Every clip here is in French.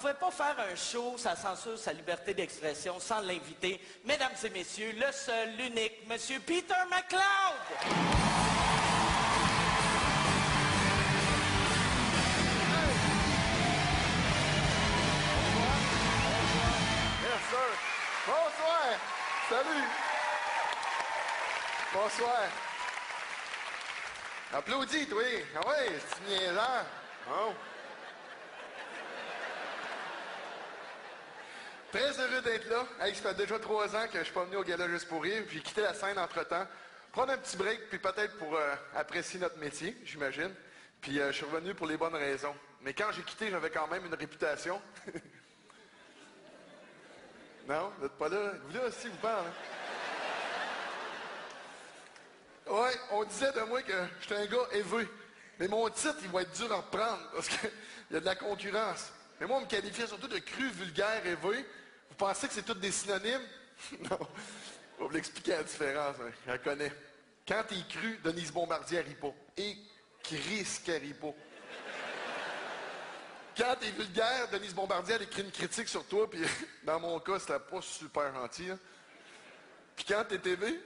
pouvait pas faire un show, ça censure sa liberté d'expression, sans l'inviter. Mesdames et messieurs, le seul, l'unique, Monsieur Peter McLeod! Yes, sir. Bonsoir. Salut. Bonsoir. Applaudis, toi. Ah ouais, c'est niaisant. Oh. Très heureux d'être là. Hey, ça fait déjà 3 ans que je suis pas venu au gala juste pour rire, puis quitté la scène entre-temps. Prendre un petit break, puis peut-être pour apprécier notre métier, j'imagine. Puis je suis revenu pour les bonnes raisons. Mais quand j'ai quitté, j'avais quand même une réputation. Non, vous n'êtes pas là. Vous là aussi, vous parlez. Ouais, on disait de moi que j'étais un gars élevé. Mais mon titre, il va être dur à reprendre parce qu'il y a de la concurrence. Mais moi, on me qualifiait surtout de cru, vulgaire, élevé. Vous pensez que c'est tous des synonymes? Non. On va vous l'expliquer la différence. Hein. Je la connais. Quand t'es cru, Denise Bombardier rit pas. Et Chris qu'elle rit pas. Quand t'es vulgaire, Denise Bombardier elle écrit une critique sur toi, puis dans mon cas, c'était pas super gentil. Hein. Puis quand t'es TV,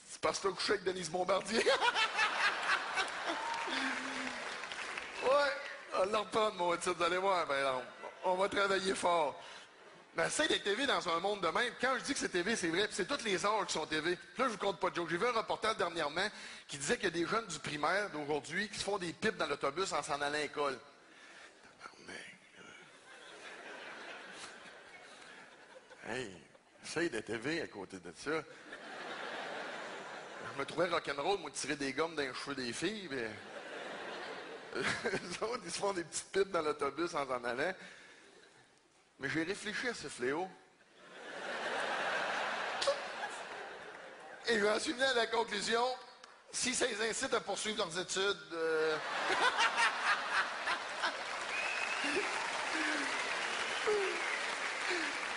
c'est parce que t'as couché avec Denise Bombardier. Ouais, on va le reprendre, mon titre, vous allez voir. Ben, on va travailler fort. Mais essaye d'être TV dans un monde de même. Quand je dis que c'est TV, c'est vrai, puis c'est tous les âges qui sont TV. Puis là, je vous compte pas de joke. J'ai vu un reportage dernièrement qui disait qu'il y a des jeunes du primaire d'aujourd'hui qui se font des pipes dans l'autobus en s'en allant à l'école. Hey, essaye d'être élevé à côté de ça. Je me trouvais rock'n'roll, moi, de tirer des gommes dans les cheveux des filles, mais... Les autres, ils se font des petites pipes dans l'autobus en s'en allant. Mais j'ai réfléchi à ce fléau. Et j'en suis venu à la conclusion, si ça les incite à poursuivre leurs études...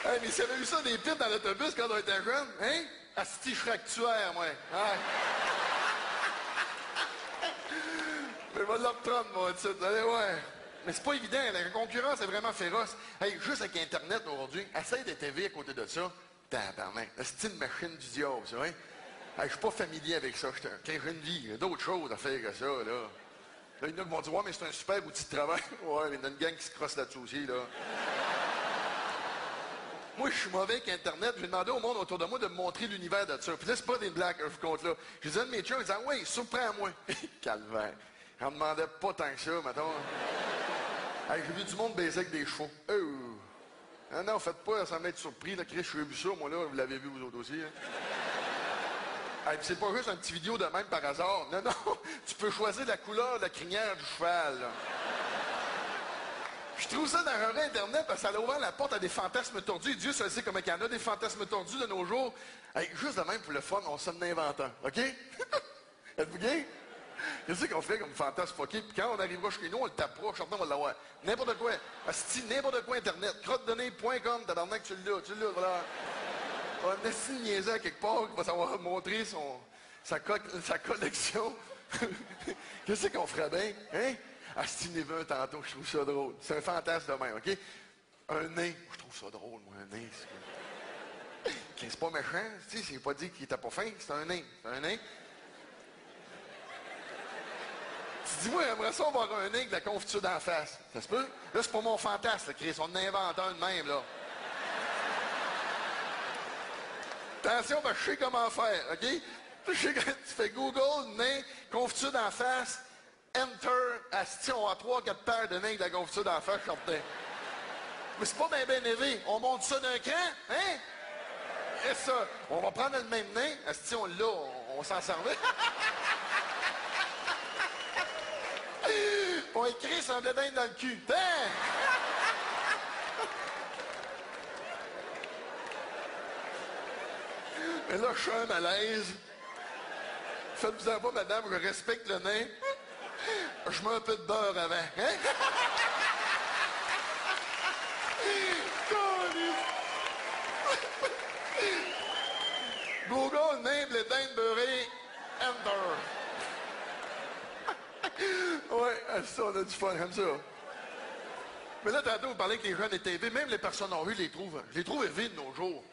Hey, mais s'il y avait eu ça des pipes dans l'autobus quand on était jeune, hein? Asti, je serais actuaire, moi. Ouais. Mais je vais le reprendre, moi, tu sais. Allez, ouais. Mais c'est pas évident, la concurrence est vraiment féroce. Hey, juste avec Internet aujourd'hui, essaye d'être élevé à côté de ça. Tabarnak, c'est une machine du diable, c'est vrai? Hey, je suis pas familier avec ça. J'ai une vie, il y a d'autres choses à faire que ça, là. Là, il y en a qui vont dire, ouais, mais c'est un super outil de travail. Ouais, mais il y en a une gang qui se crosse là-dessus aussi, là. Moi, je suis mauvais avec Internet. J'ai demandé au monde autour de moi de me montrer l'univers de ça. Puis là, c'est pas des blagues que je vous compte là. Je disais à mes chums, ils disaient, oui, surprends-moi. Calvaire. J'en demandais pas tant que ça, mettons. Hey, j'ai vu du monde baiser avec des chevaux. Non, non, faites pas, ça m'être surpris. Là, Chris, je suis vu ça, moi, là, vous l'avez vu, vous autres aussi. Hein? Hey, puis c'est pas juste une petite vidéo de même par hasard. Non, non, tu peux choisir la couleur de la crinière du cheval, là. Je trouve ça dans un Internet parce que ça a ouvert la porte à des fantasmes tordus. Dieu seul sait comment il y en a des fantasmes tordus de nos jours. Hey, juste de même pour le fun, on sonne d'inventant, OK? Êtes-vous gay? Qu'est-ce qu'on fait comme fantasme fucké? Puis quand on arrivera chez nous, on le tapera, certains on va l'avoir. N'importe quoi. Asti, n'importe quoi Internet. Crottedonnées.com, tabarnak, tu l'as, voilà. On a essayer de niaiser à quelque part qui va savoir montrer sa collection. Qu'est-ce qu'on ferait bien? Hein? Asti Neveu tantôt, je trouve ça drôle. C'est un fantasme de même, OK? Un nain, je trouve ça drôle, moi, un nain. C'est pas méchant, tu sais, c'est pas dit qu'il était pas fin, c'est un nain. C'est un nain. Tu dis, moi, j'aimerais ça avoir un nain avec de la confiture d'en face. Ça se peut? Là, c'est pas mon fantasme, là, Chris, on invente un de même, là. Attention, ben, je sais comment faire, OK? Je sais que tu fais Google, nain, confiture d'en face, Enter, asti, on a 3-4 paires de nains avec de la confiture d'en face, certain. Mais c'est pas bien élevé. On monte ça d'un cran, hein? Et ça, on va prendre le même nain, asti, on l'a, on s'en servait. On écrit son dédain dans le cul. Hein? Mais là, je suis un malaise. Faites-vous-en pas, madame, je respecte le nain. Je mets un peu de beurre avant. Hein? Google, nain, blé d'Inde beurré, Enter. Ouais, ça, on a du fun comme ça. Mais là, tantôt, vous parlez que les jeunes étaient élevés. Même les personnes âgées, je les trouve élevés de nos jours.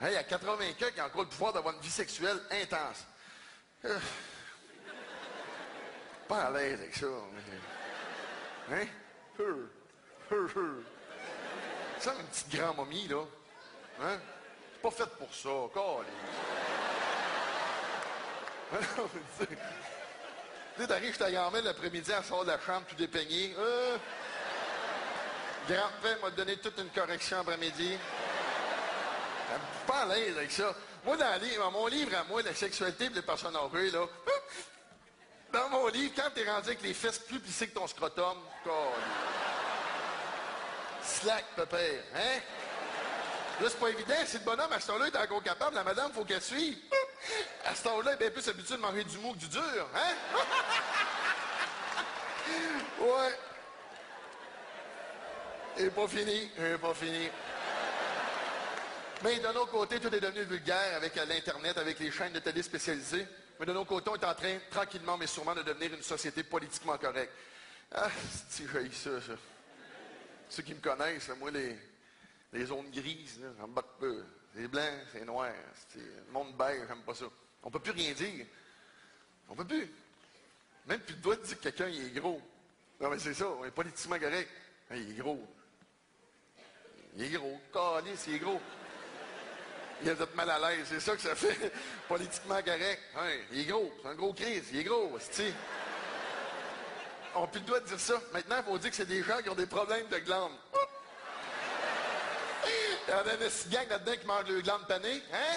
Hey, à 80 ans, qui a encore le pouvoir d'avoir une vie sexuelle intense. Pas à l'aise avec ça. Hein? Ça, une petite grand-momie, là. Hein? C'est pas fait pour ça. Tu sais, t'arrives chez ta grand-mère l'après-midi, elle sort de la chambre tout dépeignée. Grand-père m'a donné toute une correction après-midi. Pas à l'aise avec ça. Moi, dans mon livre à moi, la sexualité des personnes âgées, là, dans mon livre, quand t'es rendu avec les fesses plus plissées que ton scrotum, slack, pépère, hein? Là, c'est pas évident. Si le bonhomme, à ce temps-là, est encore capable, la madame, faut qu'elle suive. À ce temps-là, elle est bien plus habituée de manger du mou que du dur, hein? Ouais. Et pas fini, pas fini. Mais d'un autre côté, tout est devenu vulgaire avec l'Internet, avec les chaînes de télé spécialisées. Mais d'un autre côté, on est en train, tranquillement mais sûrement, de devenir une société politiquement correcte. Ah, c'est j'ai ça. Ceux qui me connaissent, moi, les zones grises, là, j'en batte pas. C'est blanc, c'est noir, c'est le monde beige, j'aime pas ça. On peut plus rien dire. On peut plus. Même plus le doigt de dire que quelqu'un il est gros. Non, mais c'est ça, on est politiquement correct. Il est gros. Il est gros. Calice, il est gros. Il a peut-être mal à l'aise, c'est ça que ça fait. Politiquement correct. Ouais, il est gros. C'est un gros crise. Il est gros, c'est-tu. On n'a plus le droit de dire ça. Maintenant, il faut dire que c'est des gens qui ont des problèmes de glandes. Il y en a une petite gang là-dedans qui mange le glande pané, hein?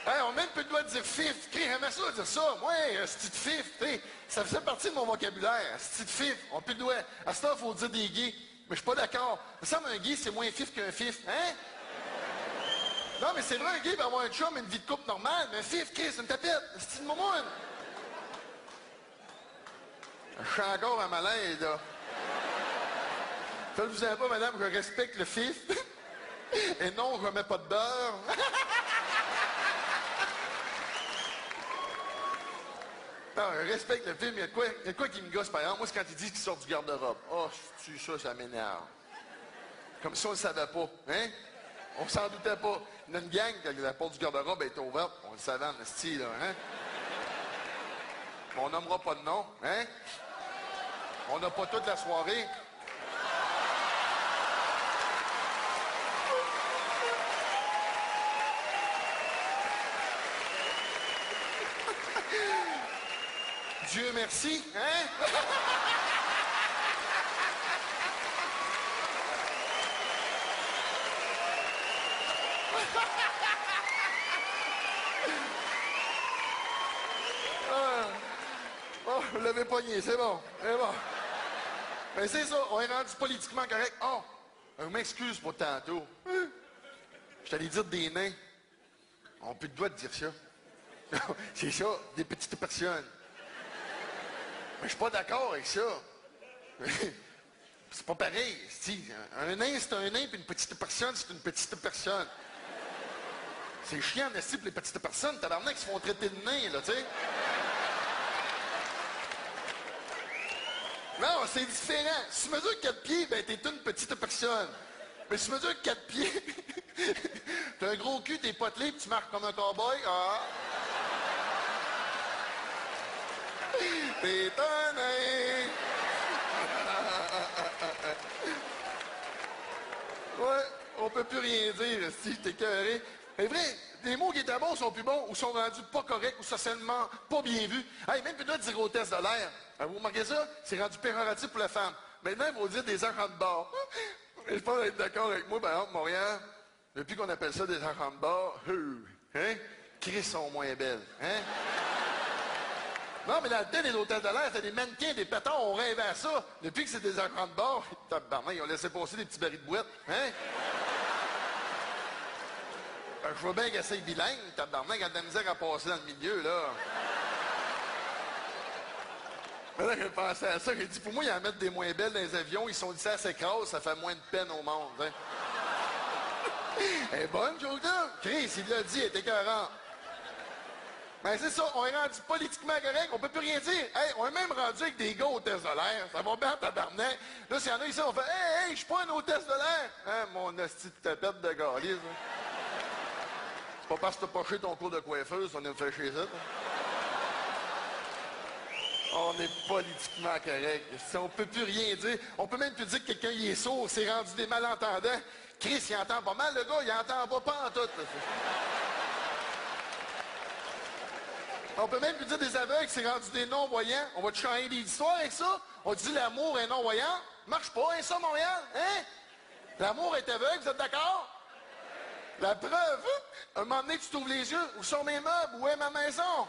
Hey, on n'a même plus le droit de dire fif. J'aimerais ça dire ça. Moi, c'est de fif, tu sais. Ça faisait partie de mon vocabulaire. C'est de fif. On n'a plus le droit. À ce temps, il faut dire des gays. Mais je suis pas d'accord. Il me semble un gay, c'est moins fif qu'un fif. Hein? Non, mais c'est vrai, un gay va avoir un chum, une vie de couple normale. Mais un fif, Chris, une tapette. C'est une momoine. Je suis encore à malaise, là. Ça ne vous savez pas, madame, que je respecte le fif. Et non, je ne mets pas de beurre. Non, je respecte le film. Il y a quoi qui me gosse, par exemple? Moi, c'est quand ils disent qu'ils sortent du garde-robe. Oh, ça m'énerve. Comme si on ne le savait pas. Hein? On s'en doutait pas. Il y a une gang, quand la porte du garde-robe est ouverte, on le savait en style, là, hein? On nommera pas de nom, hein? On n'a pas toute la soirée. Dieu merci, hein? Oh, vous l'avez pogné, c'est bon, c'est bon. Mais c'est ça, on est rendu politiquement correct. Oh, je m'excuse pour tantôt. Je t'allais dire des nains. On n'a plus le droit de dire ça. C'est ça, des petites personnes. Mais je suis pas d'accord avec ça. C'est pas pareil. Un nain, c'est un nain, puis une petite personne, c'est une petite personne. C'est chiant, n'est-ce pas, les petites personnes, tabarnak, qui se font traiter de nains, là, tu sais. Non, c'est différent. Si tu mesures 4 pieds, ben t'es une petite personne. Mais si tu mesures 4 pieds, t'as un gros cul, t'es potelé, puis tu marches comme un cowboy, ah. T'es un nain. Ouais, on peut plus rien dire, si t'es écœuré. C'est vrai, les mots qui étaient bons sont plus bons, ou sont rendus pas corrects, ou socialement pas bien vus. Hey, même plus de dire hôtesse de l'air. Vous remarquez ça? C'est rendu péjoratif pour la femme. Maintenant, il faut dire des enfants de bar. Je pense être d'accord avec moi, par exemple, Montréal, depuis qu'on appelle ça des enfants de bar, hein? Chris sont moins belles, hein? Non, mais dans le temps, les hôtels de l'air, c'était des mannequins, des pétards, on rêvait à ça. Depuis que c'est des enfants de bar, tabarnak, ils ont laissé passer des petits barils de boîte, hein? Je vois bien qu'elle c'est bilingue, tabarnak, elle a de la misère à passer dans le milieu, là. Mais là, j'ai pensé à ça, j'ai dit, pour moi, ils en mettent des moins belles dans les avions, ils sont dit ça s'écrase, ça fait moins de peine au monde, hein. Elle est bonne, joke là? Chris, il l'a dit, elle est écœurante. Ben c'est ça, on est rendu politiquement correct, on peut plus rien dire. Hey, on est même rendu avec des gars au test de l'air. Ça va bien tabarnak. Là, s'il y en a ici, on fait hey, je suis pas un hôtesse de l'air. Hein, mon hostie de tapette de galice. Hein. C'est pas parce que t'as poché ton cours de coiffeuse, on me fait chez ça. On est politiquement correct. On peut plus rien dire. On peut même plus dire que quelqu'un il est sourd, c'est rendu des malentendants. Chris, il entend pas mal, le gars, il entend pas en tout. Là. On peut même plus dire des aveugles, c'est rendu des non-voyants. On va te changer des histoires avec ça. On dit l'amour est non-voyant. Marche pas, hein, ça, Montréal? Hein? L'amour est aveugle, vous êtes d'accord? La preuve, un moment donné, tu t'ouvres les yeux. Où sont mes meubles? Où est ma maison?